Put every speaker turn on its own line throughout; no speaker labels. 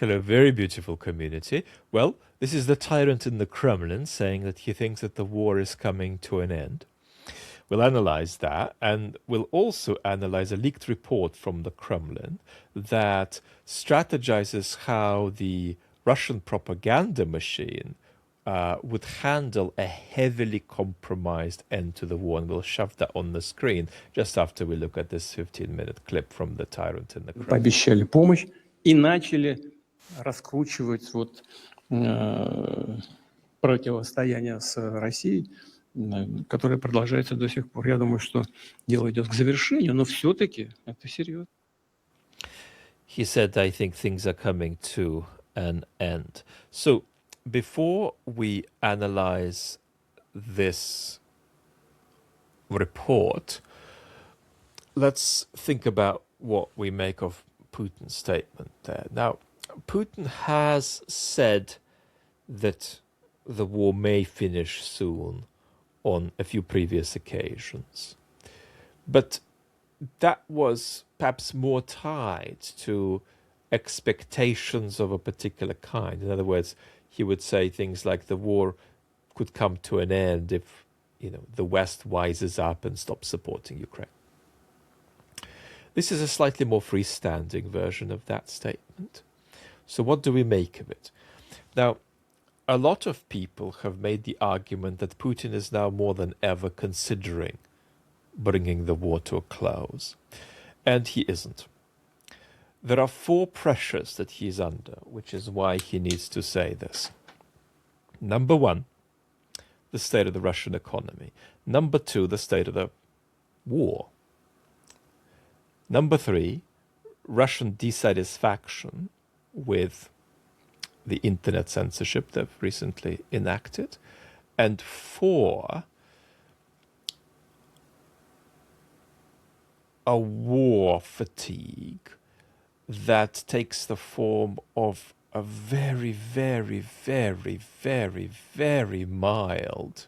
hello, very beautiful community. Well, this is the tyrant in the Kremlin saying that he thinks that the war is coming to an end. We'll analyze that, and we'll also analyze a leaked report from the Kremlin that strategizes how the Russian propaganda machine would handle a heavily compromised end to the war. And we'll shove that on the screen just after we look at this 15-minute clip from the tyrant in the Kremlin.
Пообещали помощь и начали раскручивать противостояние с Россией, которое продолжается до сих пор. Я думаю, что дело идет к завершению, но все-таки это серьезно.
He said, I think things are coming to an end. So, before we analyze this report, let's think about what we make of Putin's statement there. Now, Putin has said that the war may finish soon on a few previous occasions. But that was perhaps more tied to expectations of a particular kind. In other words, he would say things like the war could come to an end if, the West wises up and stops supporting Ukraine. This is a slightly more freestanding version of that statement. So what do we make of it? Now, a lot of people have made the argument that Putin is now more than ever considering bringing the war to a close. And he isn't. There are 4 pressures that he is under, which is why he needs to say this. Number 1, the state of the Russian economy. Number 2, the state of the war. Number 3, Russian dissatisfaction with the internet censorship they've recently enacted. And 4, a war fatigue that takes the form of a very, very, very, very, very mild,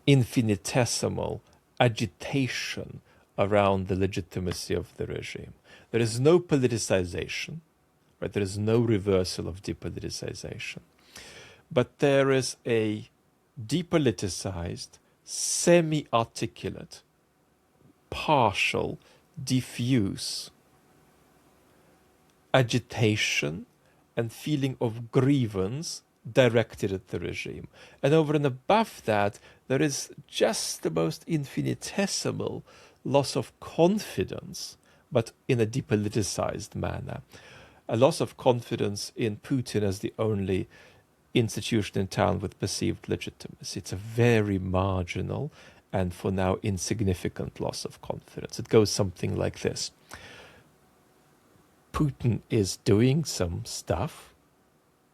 infinitesimal agitation around the legitimacy of the regime. There is no politicization, right? There is no reversal of depoliticization. But there is a depoliticized, semi-articulate, partial, diffuse agitation and feeling of grievance directed at the regime. And over and above that, there is just the most infinitesimal loss of confidence, but in a depoliticized manner. A loss of confidence in Putin as the only institution in town with perceived legitimacy. It's a very marginal and for now insignificant loss of confidence. It goes something like this. Putin is doing some stuff.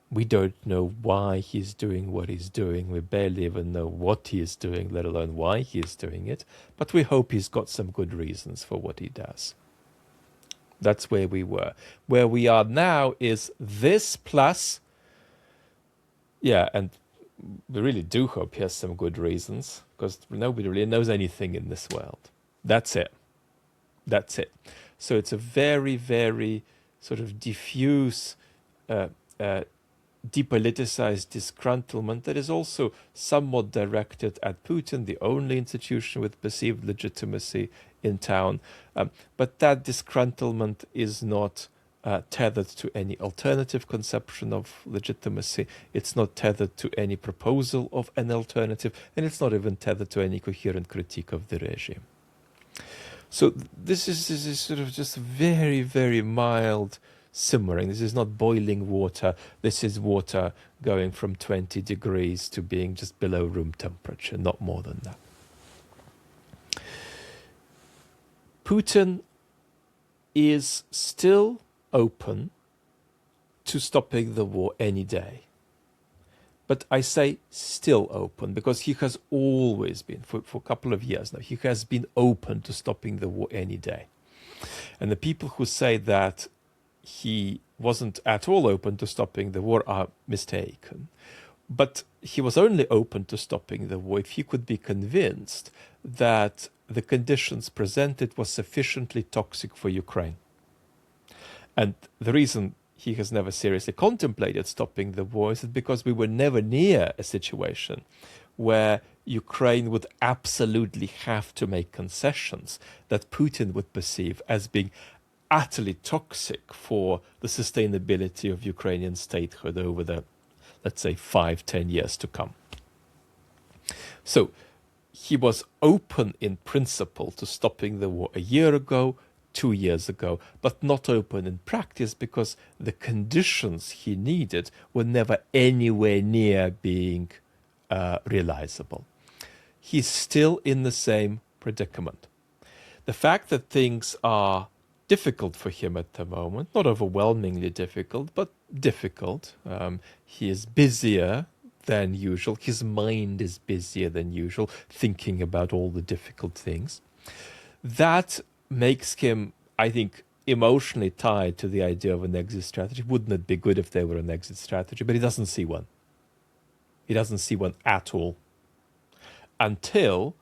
We don't know why he's doing what he's doing. We barely even know what he is doing, let alone why he is doing it. But we hope he's got some good reasons for what he does. That's where we were. Where we are now is this plus, and we really do hope he has some good reasons, because nobody really knows anything in this world. That's it. That's it. So it's a very, very sort of diffuse, depoliticized disgruntlement that is also somewhat directed at Putin, the only institution with perceived legitimacy in town. But that disgruntlement is not tethered to any alternative conception of legitimacy. It's not tethered to any proposal of an alternative, and it's not even tethered to any coherent critique of the regime. So this is sort of just very, very mild simmering. This is not boiling water. This is water going from 20 degrees to being just below room temperature, not more than that. Putin is still open to stopping the war any day. But I say still open because he has always been, for a couple of years now, he has been open to stopping the war any day. And the people who say that he wasn't at all open to stopping the war are mistaken. But he was only open to stopping the war if he could be convinced that the conditions presented was sufficiently toxic for Ukraine. And the reason he has never seriously contemplated stopping the war is that because we were never near a situation where Ukraine would absolutely have to make concessions that Putin would perceive as being utterly toxic for the sustainability of Ukrainian statehood over the, let's say, 5-10 years to come. So he was open in principle to stopping the war a year ago, 2 years ago, but not open in practice because the conditions he needed were never anywhere near being realizable. He's still in the same predicament. The fact that things are difficult for him at the moment, not overwhelmingly difficult, but difficult. He is busier than usual. His mind is busier than usual, thinking about all the difficult things. That makes him, I think, emotionally tied to the idea of an exit strategy. Wouldn't it be good if there were an exit strategy? But he doesn't see one. He doesn't see one at all. Until,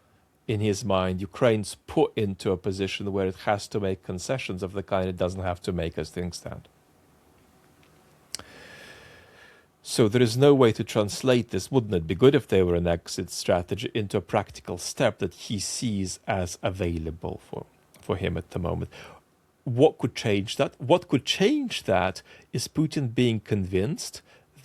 in his mind, Ukraine's put into a position where it has to make concessions of the kind it doesn't have to make as things stand. So there is no way to translate this, wouldn't it be good if there were an exit strategy, into a practical step that he sees as available for him at the moment. What could change that? What could change that is Putin being convinced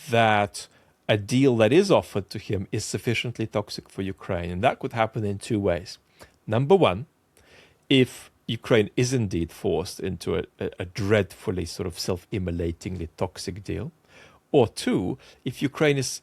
that a deal that is offered to him is sufficiently toxic for Ukraine. And that could happen in two ways. Number one, if Ukraine is indeed forced into a dreadfully sort of self-immolatingly toxic deal. Or two, if Ukraine is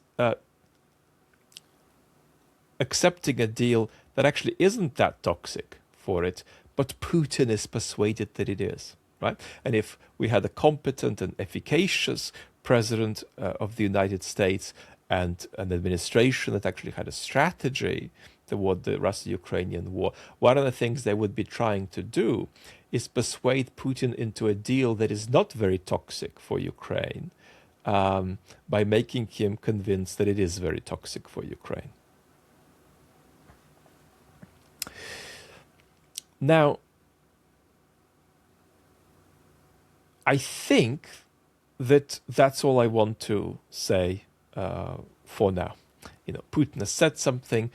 accepting a deal that actually isn't that toxic for it, but Putin is persuaded that it is, right? And if we had a competent and efficacious president of the United States and an administration that actually had a strategy toward the Russo-Ukrainian war, one of the things they would be trying to do is persuade Putin into a deal that is not very toxic for Ukraine, by making him convinced that it is very toxic for Ukraine. Now, I think that that's all I want to say for now. You know, Putin has said something.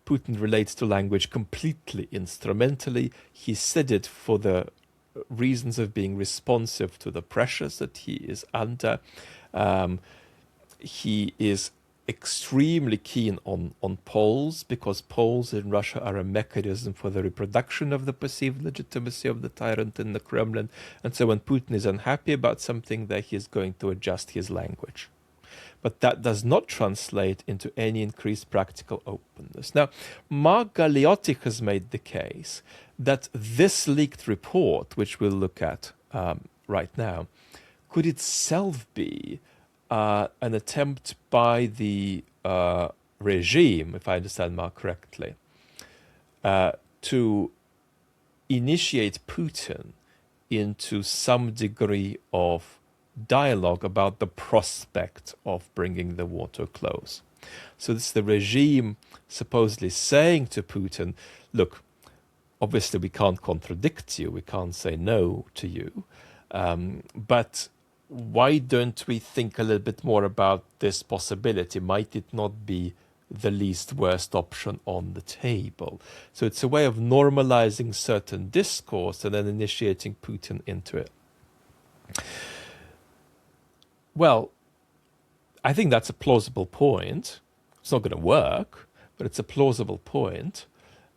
Putin relates to language completely instrumentally. He said it for the reasons of being responsive to the pressures that he is under. He is extremely keen on polls, because polls in Russia are a mechanism for the reproduction of the perceived legitimacy of the tyrant in the Kremlin. And so when Putin is unhappy about something, there he is going to adjust his language. But that does not translate into any increased practical openness. Now, Mark Galeotti has made the case that this leaked report, which we'll look at right now, could itself be an attempt by the regime, if I understand Mark correctly, to initiate Putin into some degree of dialogue about the prospect of bringing the war to a close. So this is the regime supposedly saying to Putin, look, obviously we can't contradict you, we can't say no to you, but why don't we think a little bit more about this possibility? Might it not be the least worst option on the table? So it's a way of normalizing certain discourse and then initiating Putin into it. Well, I think that's a plausible point. It's not going to work, but it's a plausible point.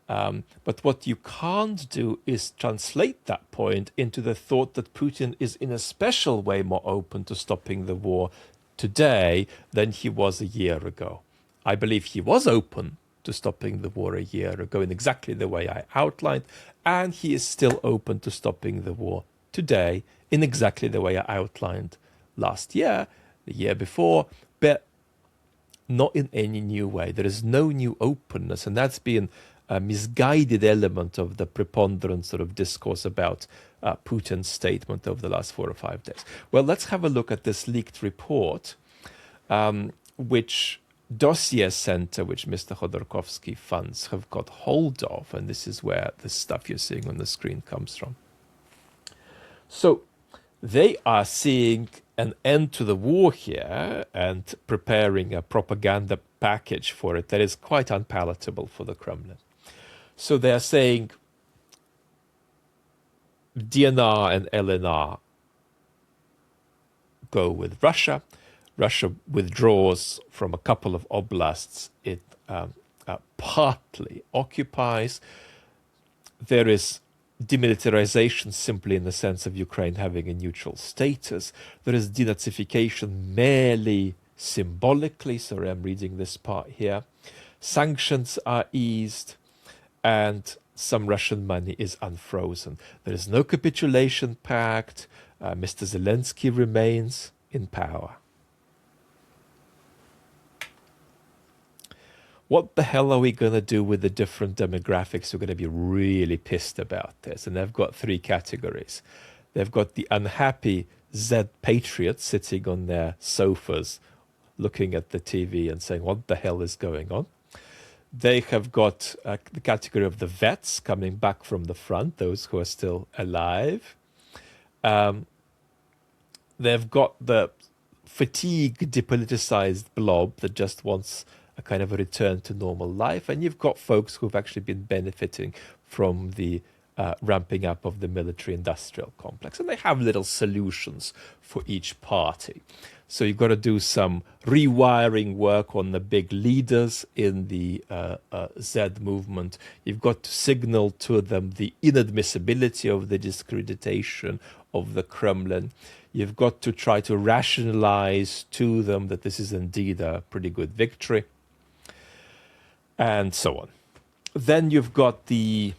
But what you can't do is translate that point into the thought that Putin is in a special way more open to stopping the war today than he was a year ago. I believe he was open to stopping the war a year ago in exactly the way I outlined, and he is still open to stopping the war today in exactly the way I outlined last year, the year before, but not in any new way. There is no new openness, and that's been a misguided element of the preponderant sort of discourse about Putin's statement over the last 4 or 5 days. Well, let's have a look at this leaked report, which Dossier Center, which Mr. Khodorkovsky funds, have got hold of, and this is where the stuff you're seeing on the screen comes from. So They are seeing an end to the war here and preparing a propaganda package for it that is quite unpalatable for the Kremlin. So they are saying DNR and LNR go with Russia. Russia withdraws from a couple of oblasts it partly occupies. There is demilitarization simply in the sense of Ukraine having a neutral status. There is denazification merely symbolically. Sorry, I'm reading this part here. Sanctions are eased, and some Russian money is unfrozen. There is no capitulation pact. Mr. Zelensky remains in power. What the hell are we going to do with the different demographics who are going to be really pissed about this? And they've got three categories. They've got the unhappy Z patriots sitting on their sofas looking at the TV and saying, what the hell is going on? They have got the category of the vets coming back from the front, those who are still alive. They've got the fatigue depoliticized blob that just wants a kind of a return to normal life. And you've got folks who've actually been benefiting from the ramping up of the military-industrial complex. And they have little solutions for each party. So you've got to do some rewiring work on the big leaders in the Z movement. You've got to signal to them the inadmissibility of the discreditation of the Kremlin. You've got to try to rationalize to them that this is indeed a pretty good victory, and so on. Then you've got the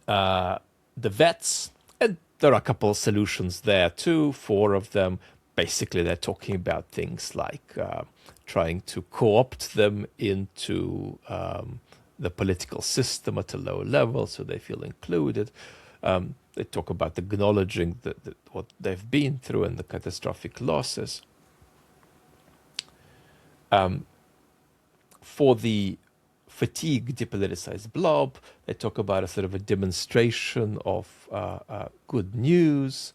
vets, and there are a couple of solutions there too, 4 of them. Basically, they're talking about things like trying to co-opt them into the political system at a low level so they feel included. They talk about acknowledging what they've been through and the catastrophic losses. For the fatigue depoliticized blob, they talk about a sort of a demonstration of good news,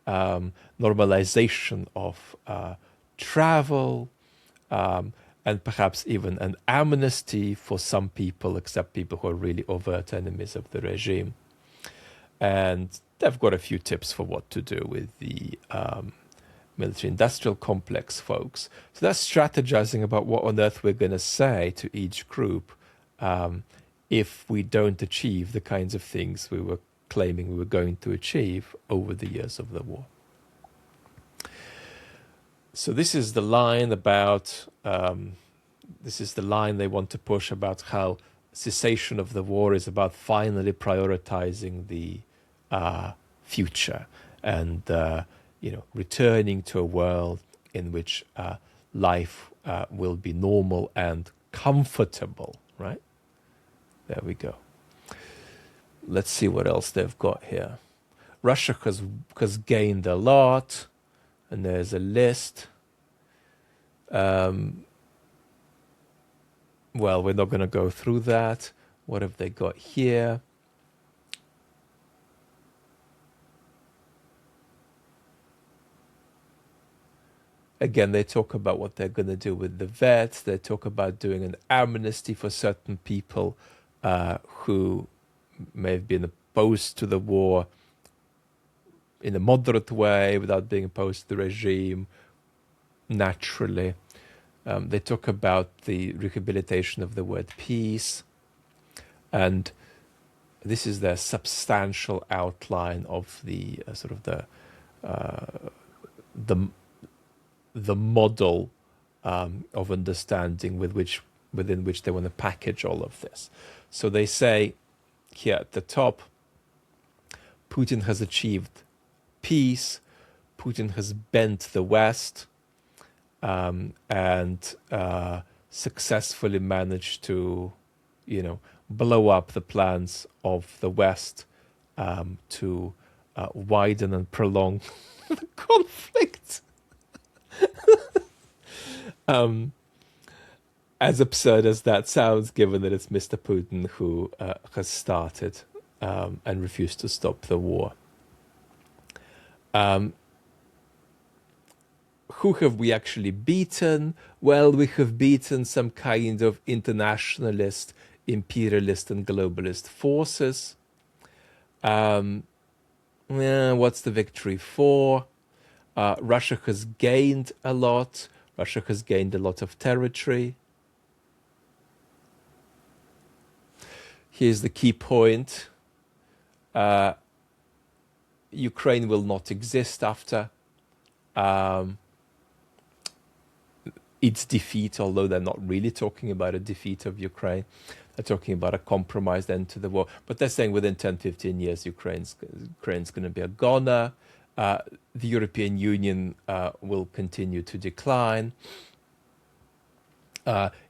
normalization of travel, and perhaps even an amnesty for some people, except people who are really overt enemies of the regime. And they've got a few tips for what to do with the military-industrial complex folks. So they're strategizing about what on earth we're going to say to each group if we don't achieve the kinds of things we were claiming we were going to achieve over the years of the war. So this is the line about, this is the line they want to push about how cessation of the war is about finally prioritizing the future and, returning to a world in which life will be normal and comfortable, right? There we go. Let's see what else they've got here. Russia has gained a lot, and there's a list. Well, we're not going to go through that. What have they got here? Again, they talk about what they're going to do with the vets. They talk about doing an amnesty for certain people who may have been opposed to the war in a moderate way without being opposed to the regime naturally. They talk about the rehabilitation of the word peace, and this is their substantial outline of the sort of the model of understanding within which they want to package all of this. So they say here at the top, Putin has achieved peace, Putin has bent the West, and successfully managed to, blow up the plans of the West to widen and prolong the conflict. As absurd as that sounds, given that it's Mr. Putin who has started and refused to stop the war. Who have we actually beaten? Well, we have beaten some kind of internationalist, imperialist, and globalist forces. What's the victory for? Russia has gained a lot. Russia has gained a lot of territory. Here's the key point. Ukraine will not exist after its defeat, although they're not really talking about a defeat of Ukraine. They're talking about a compromised end to the war. But they're saying within 10, 15 years, Ukraine's going to be a goner. The European Union will continue to decline.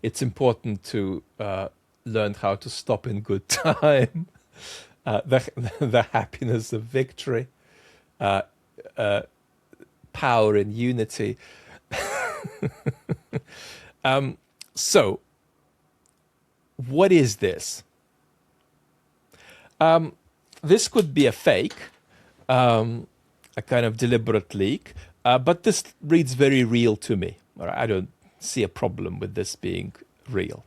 It's important to learn how to stop in good time. The happiness of victory. Power in unity. So, what is this? This could be a fake, a kind of deliberate leak, but this reads very real to me. I don't see a problem with this being real.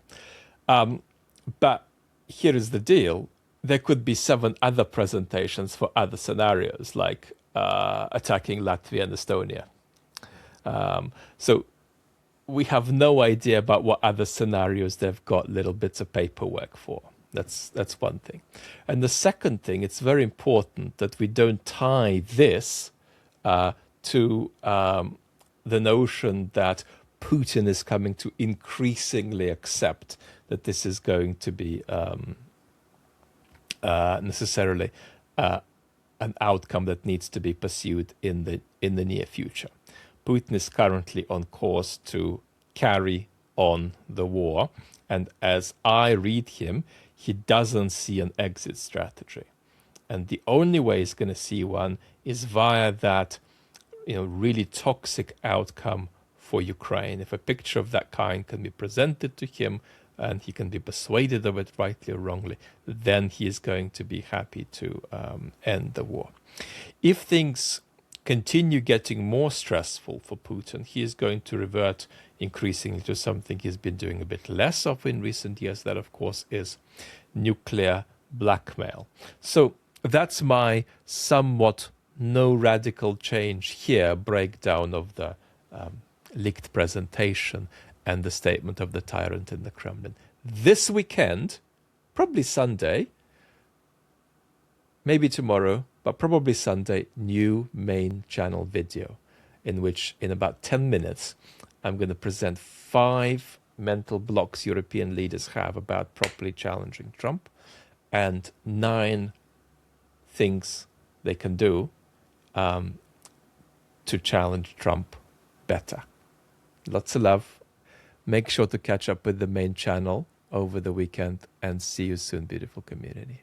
But here is the deal. There could be 7 other presentations for other scenarios, like attacking Latvia and Estonia. So we have no idea about what other scenarios they've got little bits of paperwork for. That's one thing. And the second thing, it's very important that we don't tie this to the notion that Putin is coming to increasingly accept that this is going to be necessarily an outcome that needs to be pursued in the near future. Putin is currently on course to carry on the war, and as I read him, he doesn't see an exit strategy. And the only way he's going to see one is via that, really toxic outcome for Ukraine. If a picture of that kind can be presented to him and he can be persuaded of it rightly or wrongly, then he is going to be happy to end the war. If things continue getting more stressful for Putin, he is going to revert increasingly to something he's been doing a bit less of in recent years. That, of course, is nuclear blackmail. So that's my somewhat no radical change here breakdown of the leaked presentation and the statement of the tyrant in the Kremlin. This weekend, probably Sunday, maybe tomorrow, but probably Sunday, new main channel video in which in about 10 minutes I'm going to present 5 mental blocks European leaders have about properly challenging Trump and 9 things they can do to challenge Trump better. Lots of love. Make sure to catch up with the main channel over the weekend and see you soon, beautiful community.